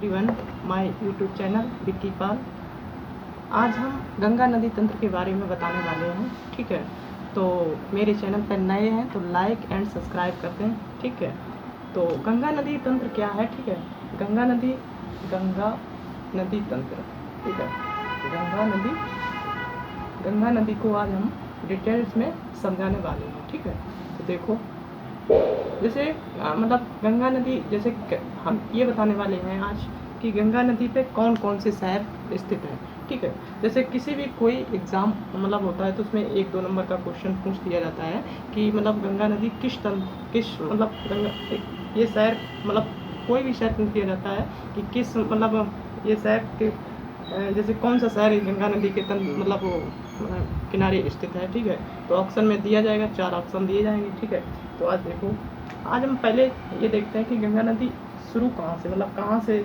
Everyone, my YouTube channel Vicky Pal. आज हम गंगा नदी तंत्र के बारे में बताने वाले हैं। ठीक है, तो मेरे चैनल पर नए हैं तो लाइक एंड सब्सक्राइब करते हैं। ठीक है, तो गंगा नदी तंत्र क्या है? ठीक है, गंगा नदी तंत्र। ठीक है, गंगा नदी को आज हम डिटेल्स में समझाने वाले हैं। ठीक है, तो देखो, जैसे मतलब गंगा नदी, जैसे हम ये बताने वाले हैं आज कि गंगा नदी पे कौन कौन से शहर स्थित हैं। ठीक है, जैसे किसी भी कोई एग्ज़ाम मतलब होता है तो उसमें 1-2 नंबर का क्वेश्चन पूछ दिया जाता है कि मतलब गंगा नदी किस मतलब ये शहर, मतलब कोई भी शहर पूछ दिया जाता है कि किस मतलब ये शहर के जैसे कौन सा शहर गंगा नदी के मतलब वो किनारे स्थित है। ठीक है, तो ऑप्शन में दिया जाएगा, 4 ऑप्शन दिए जाएंगे। ठीक है, तो आज देखो, आज हम पहले ये देखते हैं कि गंगा नदी शुरू कहाँ से, मतलब कहाँ से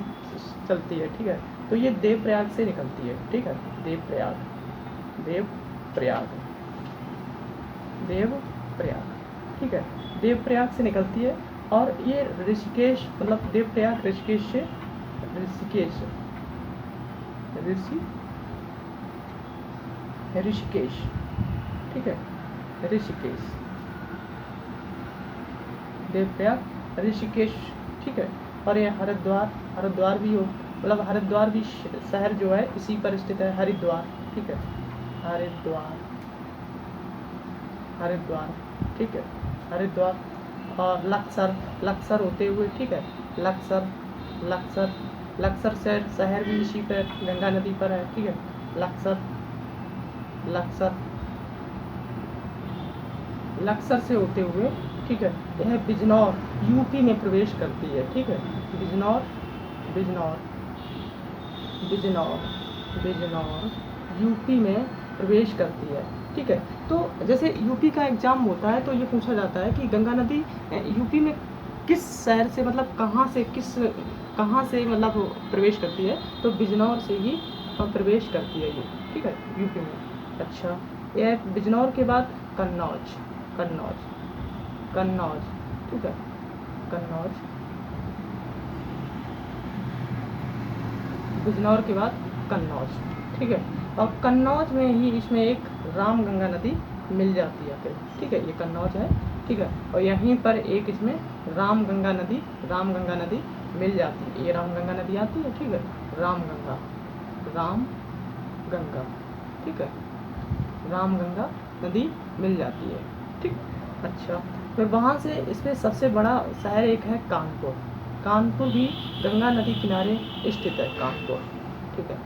चलती है। ठीक है, तो ये देवप्रयाग से निकलती है। ठीक है, देवप्रयाग ठीक है, देवप्रयाग से निकलती है और ये ऋषिकेश, मतलब देवप्रयाग ऋषिकेश से ऋषिकेश ठीक है, ऋषिकेश, देवप्रयाग, ऋषिकेश। ठीक है, और ये हरिद्वार भी हो, मतलब हरिद्वार भी शहर जो है इसी पर स्थित है, हरिद्वार। ठीक है, हरिद्वार ठीक है, हरिद्वार और लक्सर होते हुए। ठीक है, लक्सर शहर भी इसी पर गंगा नदी पर है। ठीक है, लक्सर से होते हुए, ठीक है, यह बिजनौर यूपी में प्रवेश करती है। ठीक है, बिजनौर यूपी में प्रवेश करती है। ठीक है, तो जैसे यूपी का एग्जाम होता है तो ये पूछा जाता है कि गंगा नदी यूपी में किस शहर से, मतलब कहाँ से मतलब प्रवेश करती है, तो बिजनौर से ही प्रवेश करती है ये। ठीक है, यूपी में। अच्छा, यह बिजनौर के बाद कन्नौज। ठीक है, बिजनौर के बाद कन्नौज। ठीक है, और कन्नौज में ही इसमें एक रामगंगा नदी मिल जाती है फिर। ठीक है, ये कन्नौज है। ठीक है, और यहीं पर एक इसमें रामगंगा नदी मिल जाती है। ये रामगंगा नदी आती है। ठीक है, रामगंगा ठीक है, रामगंगा नदी मिल जाती है। ठीक, अच्छा, फिर वहाँ से इसमें सबसे बड़ा शहर एक है कानपुर भी गंगा नदी किनारे स्थित है। ठीक है,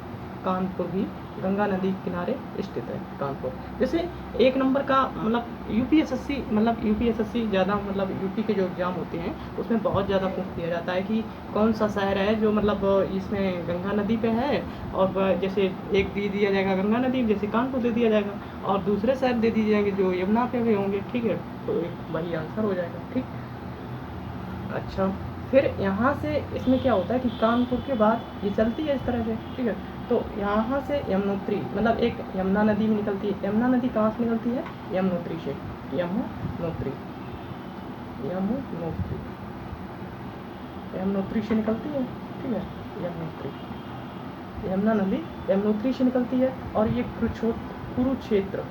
कानपुर भी गंगा नदी किनारे स्थित है। कानपुर, जैसे 1 नंबर का मतलब यूपीएसएससी ज़्यादा, मतलब यूपी के जो एग्ज़ाम होते हैं उसमें बहुत ज़्यादा पूछ दिया जाता है कि कौन सा शहर है जो मतलब इसमें गंगा नदी पे है, और जैसे एक दे दिया जाएगा गंगा नदी, जैसे कानपुर दे दिया जाएगा, और दूसरे शहर दे दिए जाएंगे जो यमुना पे भी होंगे। ठीक है, तो एक वही आंसर हो जाएगा। ठीक, अच्छा, फिर यहाँ से इसमें क्या होता है कि कानपुर के बाद ये चलती है इस तरह से। ठीक है, तो यहाँ से यमुनोत्री, मतलब एक यमुना नदी भी निकलती है। यमुना नदी कहाँ से निकलती है? यमुनोत्री से। यमुनोत्री से निकलती है। ठीक है, यमुना नदी यमुनोत्री से निकलती है, और ये कुरुक्षेत्र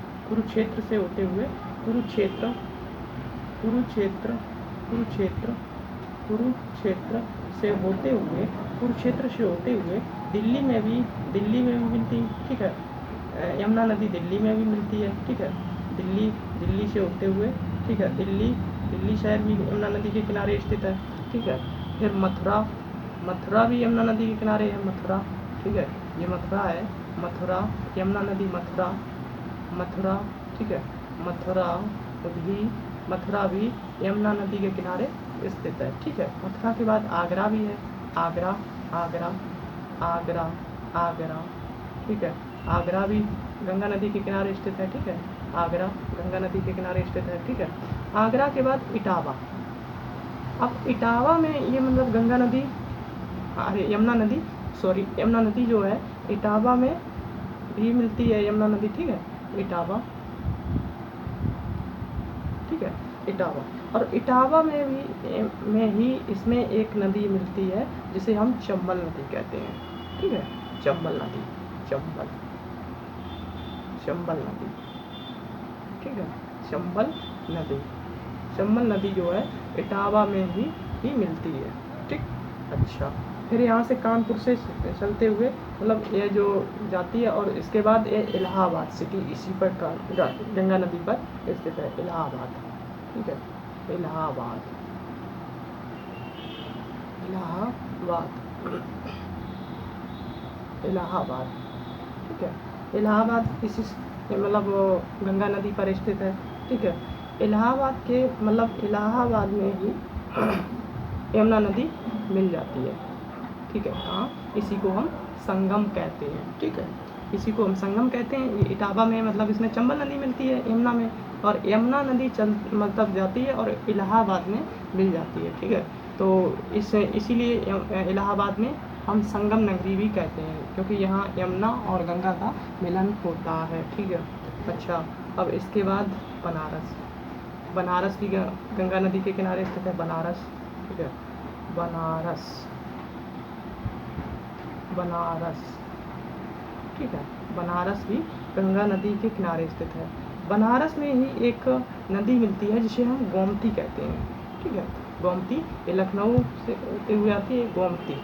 से होते हुए कुरुक्षेत्र से होते हुए दिल्ली में भी मिलती है। ठीक है, यमुना नदी दिल्ली में भी मिलती है। ठीक है, दिल्ली से होते हुए, ठीक है, दिल्ली शहर भी यमुना नदी के किनारे स्थित है। ठीक है, फिर मथुरा भी यमुना नदी के किनारे है। मथुरा, ठीक है, ये मथुरा है। यमुना नदी मथुरा। ठीक है, मथुरा भी यमुना नदी के किनारे स्थित है। ठीक है, मथुरा के बाद आगरा भी है। आगरा ठीक है, आगरा भी गंगा नदी के किनारे स्थित है। ठीक है, आगरा गंगा नदी के किनारे स्थित है। ठीक है, आगरा के बाद इटावा। अब इटावा में ये मतलब यमुना नदी जो है इटावा में भी मिलती है यमुना नदी। ठीक है, इटावा। ठीक है, इटावा, और इटावा में ही इसमें एक नदी मिलती है जिसे हम चंबल नदी कहते हैं, ठीक है, चंबल नदी, चंबल नदी, ठीक है, चंबल नदी जो है इटावा में ही मिलती है, ठीक। अच्छा, फिर यहाँ से कानपुर से चलते हुए मतलब ये जो जाती है और इसके बाद ये इलाहाबाद सिटी इसी पर गंगा नदी पर स्थित है, इलाहाबाद, ठीक है, इलाहाबाद, ठीक है, इलाहाबाद इसी मतलब गंगा नदी पर स्थित है, ठीक है। इलाहाबाद के मतलब इलाहाबाद में ही यमुना नदी मिल जाती है, ठीक है। हाँ, इसी को हम संगम कहते हैं, ठीक है, इसी को हम संगम कहते हैं। ये इटावा में मतलब इसमें चंबल नदी मिलती है यमुना में, और यमुना नदी मतलब जाती है और इलाहाबाद में मिल जाती है, ठीक है। तो इसीलिए इलाहाबाद में हम संगम नगरी भी कहते हैं, क्योंकि यहाँ यमुना और गंगा का मिलन होता है, ठीक है। अच्छा, अब इसके बाद बनारस भी गंगा नदी के किनारे स्थित है, बनारस, ठीक है, बनारस, ठीक है, बनारस भी गंगा नदी के किनारे स्थित है। बनारस में ही एक नदी मिलती है जिसे हम गोमती कहते हैं, ठीक है, गोमती, ये लखनऊ से होते हुए आती है, गोमती,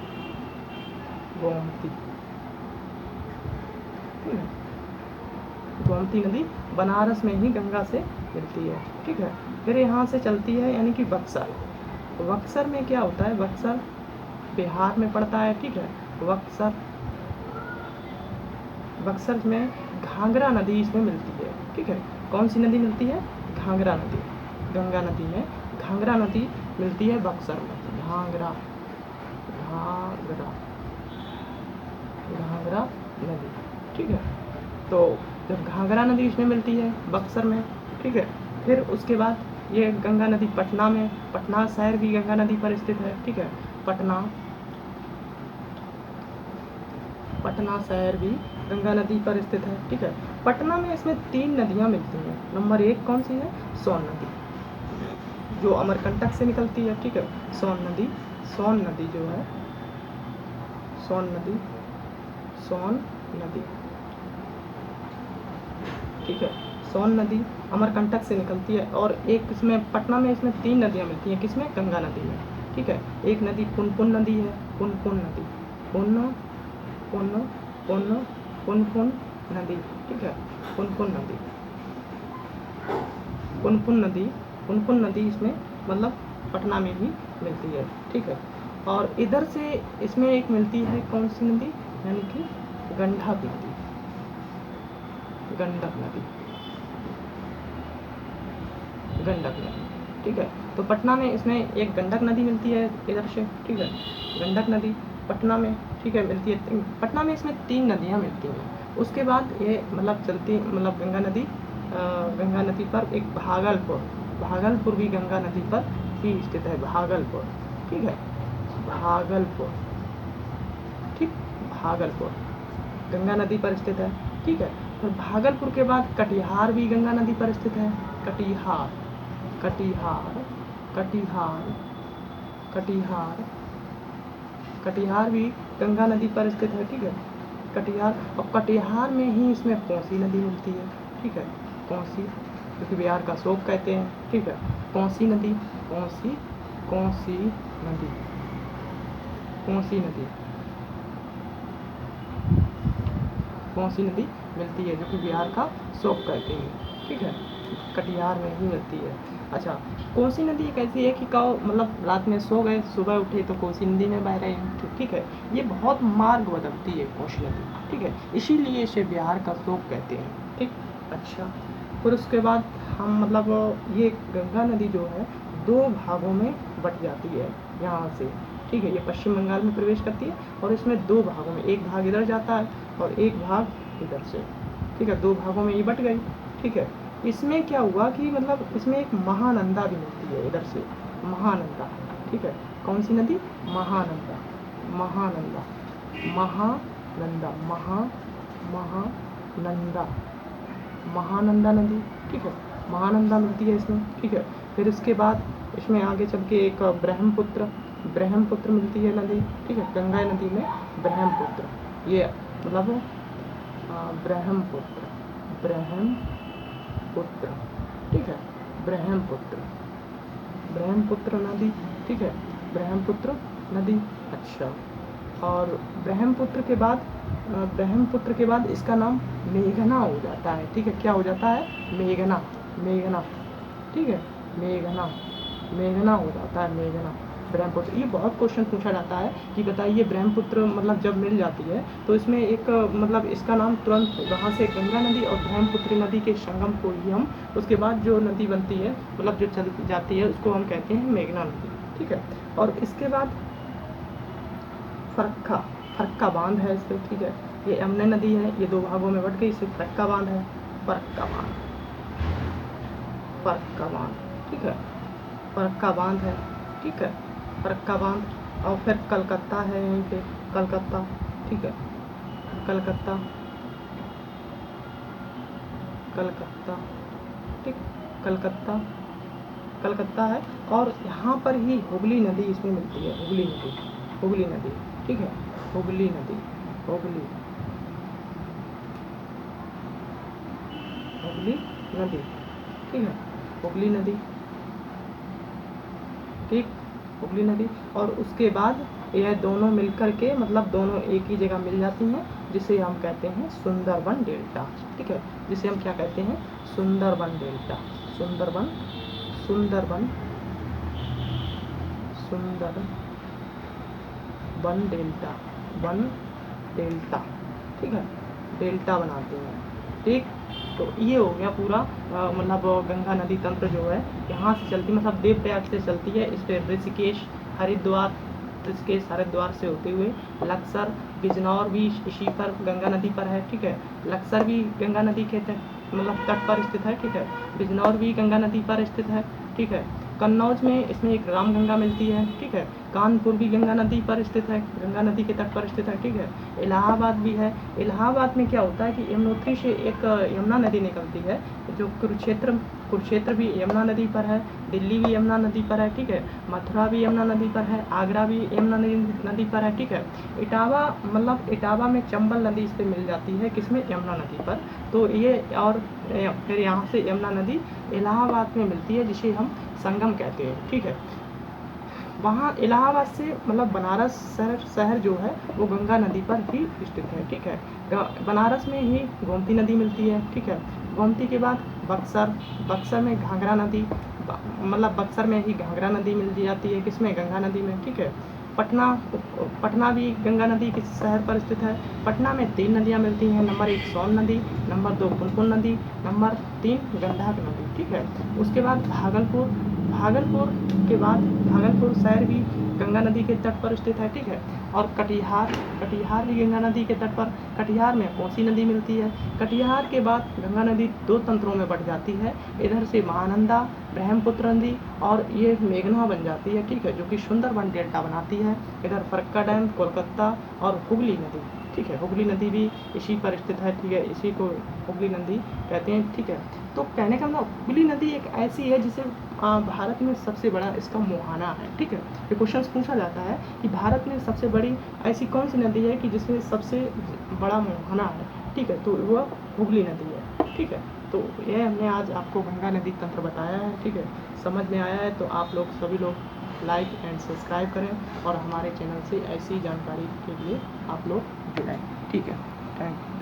ठीक है, गोमती नदी बनारस में ही गंगा से मिलती है, ठीक है। फिर यहाँ से चलती है यानी कि बक्सर में क्या होता है, बक्सर बिहार में पड़ता है, ठीक है। बक्सर में घाघरा नदी इसमें मिलती है, ठीक है। कौन सी नदी मिलती है, घाघरा नदी, गंगा नदी में घाघरा नदी मिलती है बक्सर में, घाघरा नदी, ठीक है। तो जब घाघरा नदी इसमें मिलती है बक्सर में, ठीक है, फिर उसके बाद ये गंगा नदी पटना शहर भी गंगा नदी पर स्थित है, ठीक है, पटना शहर भी गंगा नदी पर स्थित है, ठीक है। पटना में इसमें 3 नदियाँ मिलती हैं। नंबर 1 कौन सी है, सोन नदी, जो अमरकंटक से निकलती है, ठीक है, सोन नदी जो है, सोन नदी, ठीक है, सोन नदी अमरकंटक से निकलती है। और एक इसमें पटना में इसमें 3 नदियाँ मिलती हैं, किसमें, गंगा नदी में, ठीक है। एक नदी पुनपुन नदी है, पुनपुन नदी, ठीक है, पुनपुन नदी इसमें मतलब पटना में ही मिलती है, ठीक है। और इधर से इसमें एक मिलती है कौन सी नदी, यानी कि गंडक नदी, ठीक है। तो पटना में इसमें एक गंडक नदी मिलती है इधर से, ठीक है, गंडक नदी पटना में, ठीक है, मिलती है। पटना में इसमें 3 नदियाँ मिलती हैं। उसके बाद ये मतलब गंगा नदी पर एक भागलपुर भी गंगा नदी पर ही स्थित है, भागलपुर, ठीक है, भागलपुर गंगा नदी पर स्थित है, ठीक है। और भागलपुर के बाद कटिहार भी गंगा नदी पर स्थित है, कटिहार भी गंगा नदी पर स्थित है, ठीक है, कटिहार में ही इसमें कोसी नदी मिलती है, ठीक है, कोसी, क्योंकि बिहार का शोक कहते हैं, ठीक है, कोसी नदी मिलती है, जो कि बिहार का शोक कहते हैं, ठीक है, कटिहार में ही मिलती है। अच्छा, कोसी नदी एक ऐसी है कि मतलब रात में सो गए, सुबह उठे तो कोसी नदी में बह रहे हैं, ठीक है। ये बहुत मार्ग बदलती है कोसी नदी, ठीक है, इसीलिए इसे बिहार का शोक कहते हैं, ठीक। अच्छा, फिर उसके बाद हम मतलब ये गंगा नदी जो है 2 भागों में बट जाती है यहाँ से, ठीक है। ये पश्चिम बंगाल में प्रवेश करती है और इसमें 2 भागों में, एक भाग इधर जाता है और एक भाग इधर से, ठीक है, 2 भागों में ये बट गई, ठीक है। इसमें क्या हुआ कि मतलब इसमें एक महानंदा भी मिलती है इधर से, महानंदा, ठीक है। कौन सी नदी, महानंदा नदी, ठीक है, महानंदा मिलती है इसमें, ठीक है। फिर उसके बाद इसमें आगे चल के एक ब्रह्मपुत्र मिलती है नदी, ठीक है। गंगा नदी में ब्रह्मपुत्र, ये मतलब ब्रह्मपुत्र ठीक है। ब्रह्मपुत्र नदी, ठीक है। ब्रह्मपुत्र नदी, अच्छा। और ब्रह्मपुत्र के बाद इसका नाम मेघना हो जाता है, ठीक है। क्या हो जाता है? मेघना, ठीक है। मेघना हो जाता है, ब्रह्मपुत्र। ये बहुत क्वेश्चन पूछा जाता है कि बताइए ब्रह्मपुत्र मतलब जब मिल जाती है तो इसमें एक मतलब इसका नाम तुरंत वहाँ से गंगा नदी और ब्रह्मपुत्र नदी के संगम को ही हम, उसके बाद जो नदी बनती है मतलब जो चल जाती है उसको हम कहते हैं मेघना नदी, ठीक है। और इसके बाद फरक्का बांध है इस पर, ठीक है। ये यमुना नदी है, ये दो भागों में बट गई, इसे फरक्का बांध है, फरक्का बांध, ठीक है। फरक्का बांध है, ठीक है। फरक्का बांध। और फिर कलकत्ता है यहीं पे, कलकत्ता, ठीक है। कलकत्ता, ठीक। कलकत्ता है। और यहाँ पर ही हुगली नदी इसमें मिलती है, हुगली नदी, ठीक है। हुगली नदी, ठीक है। हुगली नदी, ठीक। हुगली नदी। और उसके बाद यह दोनों मिलकर के मतलब दोनों एक ही जगह मिल जाती हैं, जिसे हम कहते हैं सुंदरबन डेल्टा, ठीक है। जिसे हम क्या कहते हैं? सुंदरबन डेल्टा, सुंदरबन डेल्टा, ठीक है। डेल्टा बनाते हैं, ठीक। तो ये हो गया पूरा मतलब गंगा नदी तंत्र जो है यहाँ से चलती, मतलब देवप्रयाग से चलती है, इस पर ऋषिकेश हरिद्वार से होते हुए लक्सर बिजनौर भी इसी पर गंगा नदी पर है, ठीक है। लक्सर भी गंगा नदी के मतलब तट पर स्थित है, ठीक है। बिजनौर भी गंगा नदी पर स्थित है, ठीक है। कन्नौज में इसमें एक रामगंगा मिलती है, ठीक है। कानपुर भी गंगा नदी पर स्थित है, गंगा नदी के तट पर स्थित है, ठीक है। इलाहाबाद भी है। इलाहाबाद में क्या होता है कि यमुनोत्री से एक यमुना नदी निकलती है, जो कुरुक्षेत्र भी यमुना नदी पर है, दिल्ली भी यमुना नदी पर है, ठीक है। मथुरा भी यमुना नदी पर है, आगरा भी यमुना नदी पर है, ठीक है। इटावा में चंबल नदी इस पर मिल जाती है, किसमें? यमुना नदी पर। तो ये और फिर यहाँ से यमुना नदी इलाहाबाद में मिलती है, जिसे हम संगम कहते हैं, ठीक है। वहाँ इलाहाबाद से मतलब बनारस शहर जो है वो गंगा नदी पर ही स्थित है, ठीक है। बनारस में ही गोमती नदी मिलती है, ठीक है। गोमती के बाद बक्सर में घाघरा नदी, मतलब बक्सर में ही घाघरा नदी मिल जाती है, किसमें? गंगा नदी में, ठीक है। पटना भी गंगा नदी के शहर पर स्थित है। पटना में 3 नदियाँ मिलती हैं, नंबर 1 सोन नदी, नंबर 2 पुनपुन नदी, नंबर 3 गंडक नदी, ठीक है। उसके बाद भागलपुर शहर भी गंगा नदी के तट पर स्थित है, ठीक है। और कटिहार भी गंगा नदी के तट पर, कटिहार में कोसी नदी मिलती है। कटिहार के बाद गंगा नदी 2 तंत्रों में बढ़ जाती है, इधर से महानंदा ब्रह्मपुत्र नदी और ये मेघना बन जाती है, ठीक है, जो कि सुंदरबन डेल्टा बनाती है। इधर फरक्का डैम, कोलकाता और हुगली नदी, ठीक है। हुगली नदी भी इसी पर स्थित है, ठीक है। इसी को हुगली नदी कहते हैं, ठीक है। तो कहने का मतलब हुगली नदी एक ऐसी है जिसे भारत में सबसे बड़ा इसका मुहाना है, ठीक है। ये क्वेश्चन पूछा जाता है कि भारत में सबसे बड़ी ऐसी कौन सी नदी है कि जिसमें सबसे बड़ा मुहाना है, ठीक है। तो वह हुगली नदी है, ठीक है। तो यह हमने आज आपको गंगा नदी तंत्र बताया है, ठीक है। समझ में आया है तो आप लोग सभी लोग लाइक एंड सब्सक्राइब करें और हमारे चैनल से ऐसी जानकारी के लिए आप लोग जुड़ें, ठीक है। Thank you.